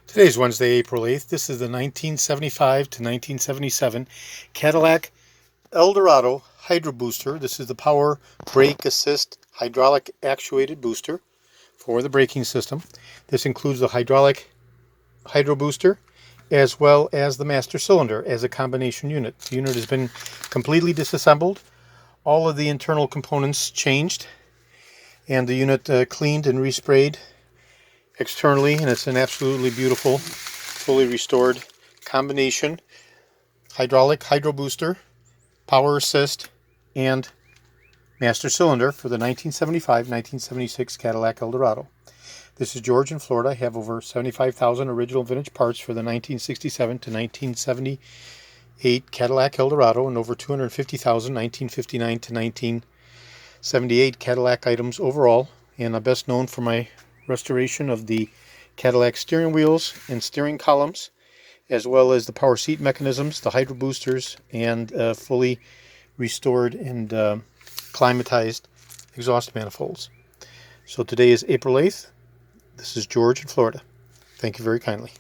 Today's Wednesday, April 8th. This is the 1975 to 1977 Cadillac Eldorado Hydrobooster. This is the power brake assist hydraulic actuated booster for the braking system. This includes the hydraulic HYDROBOOSTER as well as the master cylinder as a combination unit. The unit has been completely disassembled. All of the internal components changed and the unit cleaned and resprayed externally, and it's an absolutely beautiful, fully restored combination hydraulic HYDROBOOSTER, power assist, and master cylinder for the 1975-1976 Cadillac Eldorado. This is George in Florida. I have over 75,000 original vintage parts for the 1967 to 1978 Cadillac Eldorado and over 250,000 1959 to 1978 Cadillac items overall, and I'm best known for my restoration of the Cadillac steering wheels and steering columns, as well as the power seat mechanisms, the hydro boosters, and fully restored and climatized exhaust manifolds. So today is April 8th. This is George in Florida. Thank you very kindly.